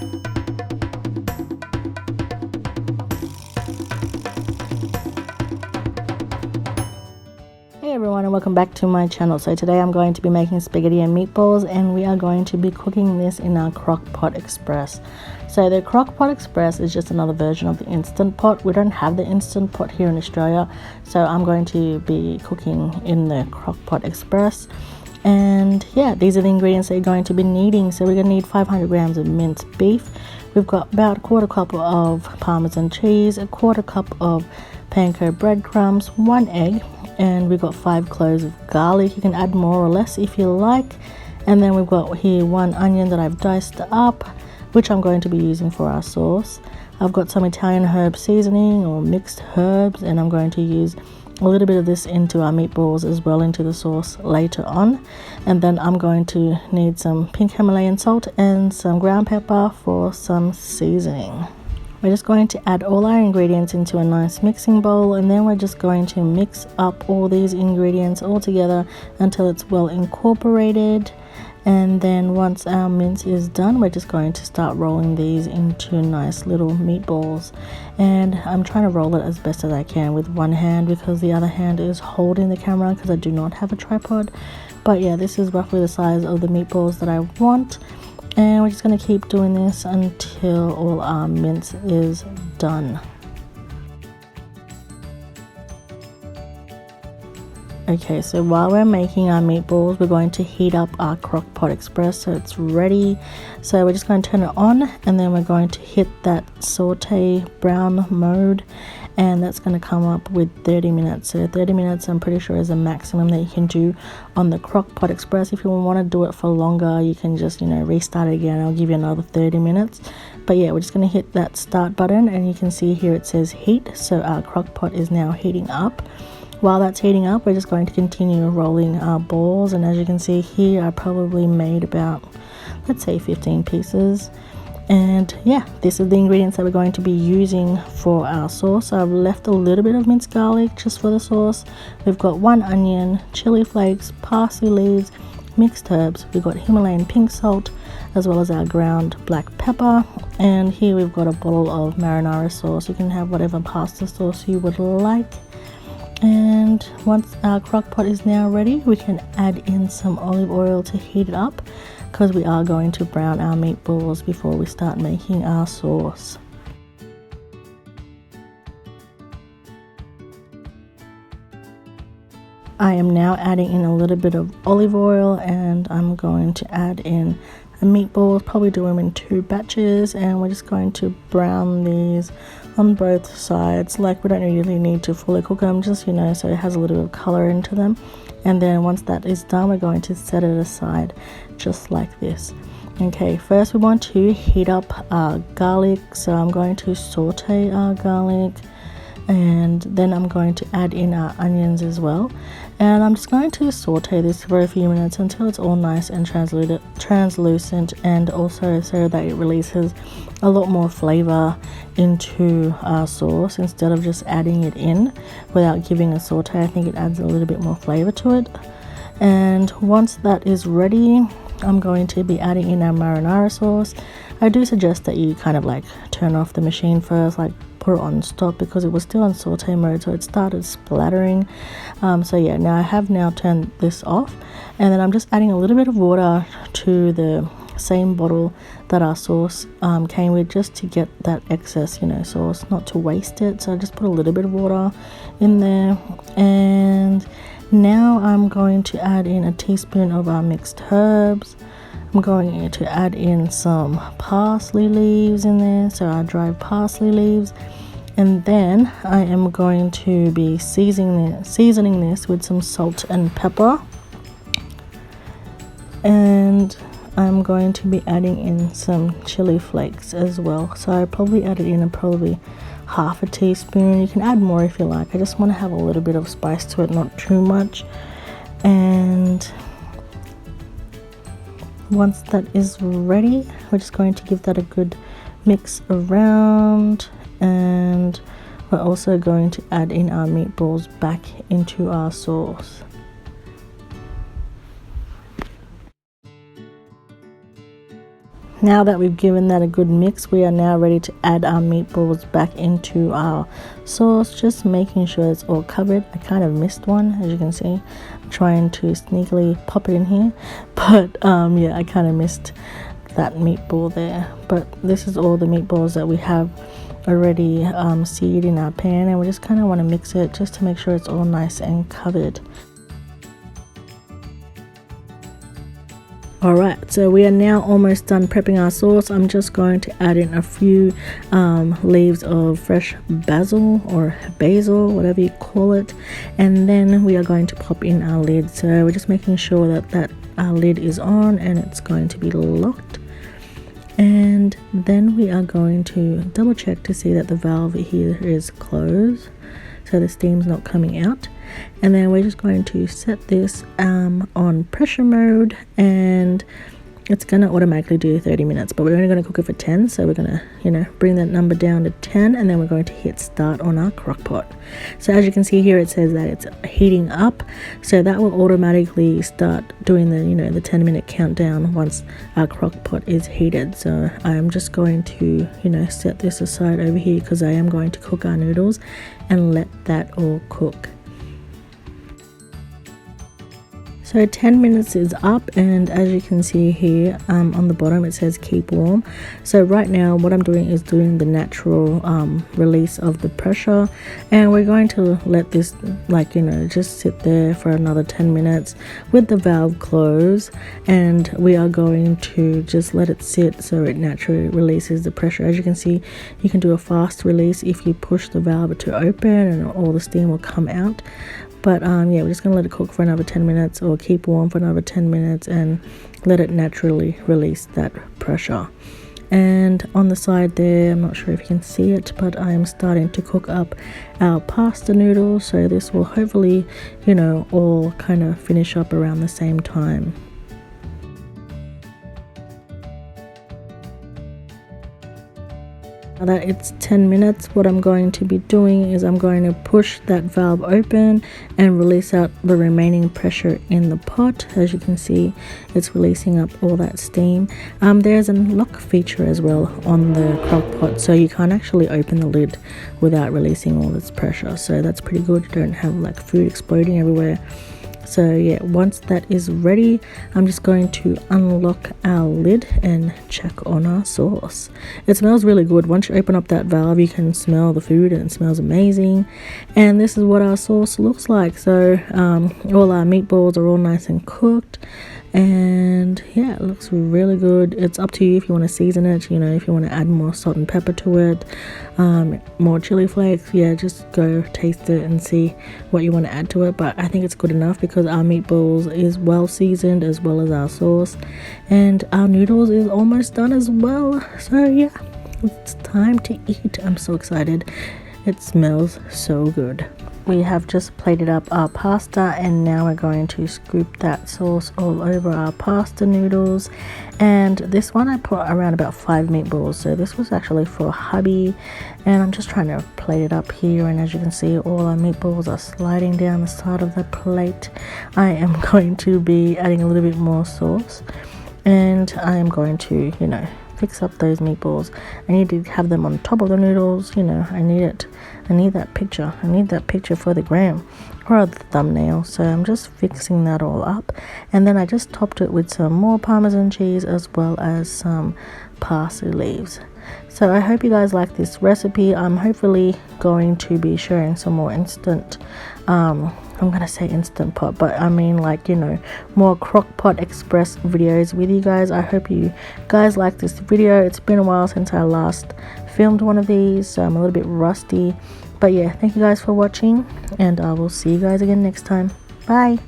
Hey everyone, and welcome back to my channel. So today I'm going to be making spaghetti and meatballs, and we are going to be cooking this in our Crock Pot Express. So the Crock Pot Express is just another version of the Instant Pot. We don't have the Instant Pot here in Australia, so I'm going to be cooking in the Crock Pot Express. And yeah, these are the ingredients that you're going to be needing. So we're going to need 500 grams of minced beef. We've got about a quarter cup of Parmesan cheese, a quarter cup of Panko breadcrumbs, 1 egg, and we've got 5 cloves of garlic. You can add more or less if you like. And then we've got here 1 onion that I've diced up, which I'm going to be using for our sauce. I've got some Italian herb seasoning or mixed herbs, and I'm going to use a little bit of this into our meatballs as well, into the sauce later on. And then I'm going to need some pink Himalayan salt and some ground pepper for some seasoning. We're just going to add all our ingredients into a nice mixing bowl, and then we're just going to mix up all these ingredients all together until it's well incorporated. And then once our mince is done, we're just going to start rolling these into nice little meatballs. And I'm trying to roll it as best as I can with one hand, because the other hand is holding the camera because I do not have a tripod. But yeah, this is roughly the size of the meatballs that I want. And we're just going to keep doing this until all our mince is done. Okay, so while we're making our meatballs, we're going to heat up our Crock Pot Express so it's ready. So we're just going to turn it on, and then we're going to hit that saute brown mode, and that's going to come up with 30 minutes. So 30 minutes I'm pretty sure is the maximum that you can do on the Crock Pot Express. If you want to do it for longer, you can just, restart it again. I'll give you another 30 minutes. But yeah, we're just going to hit that start button, and you can see here it says heat. So our crock pot is now heating up. While that's heating up, we're just going to continue rolling our balls, and as you can see here, I probably made about, let's say, 15 pieces. And yeah, this is the ingredients that we're going to be using for our sauce. I've left a little bit of minced garlic just for the sauce. We've got 1 onion, chili flakes, parsley leaves, mixed herbs. We've got Himalayan pink salt, as well as our ground black pepper. And here we've got a bottle of marinara sauce. You can have whatever pasta sauce you would like. And once our crock pot is now ready, we can add in some olive oil to heat it up, because we are going to brown our meatballs before we start making our sauce. I am now adding in a little bit of olive oil, and I'm going to add in the meatballs, probably do them in 2 batches, and we're just going to brown these on both sides. Like, we don't really need to fully cook them, just so it has a little bit of color into them. And then once that is done, we're going to set it aside just like this. Okay, first we want to heat up our garlic, so I'm going to saute our garlic, and then I'm going to add in our onions as well. And I'm just going to saute this for a few minutes until it's all nice and translucent, and also so that it releases a lot more flavor into our sauce instead of just adding it in without giving a saute. I think it adds a little bit more flavor to it. And once that is ready, I'm going to be adding in our marinara sauce. I do suggest that you kind of turn off the machine first, put it on stop, because it was still in saute mode, so it started splattering. So yeah, now I have turned this off, and then I'm just adding a little bit of water to the same bottle that our sauce came with, just to get that excess sauce, not to waste it. So I just put a little bit of water in there, and now I'm going to add in a teaspoon of our mixed herbs. I'm going to add in some parsley leaves in there, so our dried parsley leaves. And then I am going to be seasoning this with some salt and pepper. And I'm going to be adding in some chili flakes as well. So I probably added in probably half a teaspoon. You can add more if you like. I just want to have a little bit of spice to it, not too much. And once that is ready, we're just going to give that a good mix around, and we're also going to add in our meatballs back into our sauce. Now that we've given that a good mix, we are now ready to add our meatballs back into our sauce, just making sure it's all covered. I kind of missed one, as you can see. I'm trying to sneakily pop it in here, but yeah, I kind of missed that meatball there. But this is all the meatballs that we have already seared in our pan, and we just kind of want to mix it just to make sure it's all nice and covered. Alright, so we are now almost done prepping our sauce. I'm just going to add in a few leaves of fresh basil or basil, whatever you call it, and then we are going to pop in our lid. So we're just making sure that our lid is on and it's going to be locked, and then we are going to double check to see that the valve here is closed so the steam's not coming out. And then we're just going to set this on pressure mode, and it's gonna automatically do 30 minutes, but we're only going to cook it for 10. So we're going to bring that number down to 10, and then we're going to hit start on our crock pot. So as you can see here, it says that it's heating up, so that will automatically start doing the the 10-minute countdown once our crock pot is heated. So I'm just going to set this aside over here because I am going to cook our noodles and let that all cook. So 10 minutes is up, and as you can see here on the bottom it says keep warm. So right now what I'm doing is doing the natural release of the pressure, and we're going to let this just sit there for another 10 minutes with the valve closed, and we are going to just let it sit so it naturally releases the pressure. As you can see, you can do a fast release if you push the valve to open, and all the steam will come out. But yeah, we're just going to let it cook for another 10 minutes or keep warm for another 10 minutes and let it naturally release that pressure. And on the side there, I'm not sure if you can see it, but I am starting to cook up our pasta noodles. So this will hopefully, all kind of finish up around the same time. Now that it's 10 minutes, what I'm going to be doing is I'm going to push that valve open and release out the remaining pressure in the pot. As you can see, it's releasing up all that steam. There's a lock feature as well on the crock pot, so you can't actually open the lid without releasing all this pressure. So that's pretty good. You don't have like food exploding everywhere. So yeah, once that is ready, I'm just going to unlock our lid and check on our sauce. It smells really good. Once you open up that valve, you can smell the food and it smells amazing. And this is what our sauce looks like. So all our meatballs are all nice and cooked, and yeah, it looks really good. It's up to you if you want to season it, if you want to add more salt and pepper to it, more chili flakes. Yeah, just go taste it and see what you want to add to it, but I think it's good enough because our meatballs is well seasoned as well as our sauce, and our noodles is almost done as well. So yeah, it's time to eat. I'm so excited. It smells so good. We have just plated up our pasta, and now we're going to scoop that sauce all over our pasta noodles. And this one I put around about 5 meatballs, so this was actually for hubby, and I'm just trying to plate it up here. And as you can see, all our meatballs are sliding down the side of the plate. I am going to be adding a little bit more sauce, and I am going to fix up those meatballs. I need to have them on top of the noodles. I need it. I need that picture. I need that picture for the gram or the thumbnail. So I'm just fixing that all up, and then I just topped it with some more Parmesan cheese as well as some parsley leaves. So I hope you guys like this recipe. I'm hopefully going to be sharing some more instant I'm gonna say instant pot, but I mean more Crock Pot Express videos with you guys. I hope you guys like this video. It's been a while since I last filmed one of these, so I'm a little bit rusty, but yeah, thank you guys for watching, and I will see you guys again next time. Bye.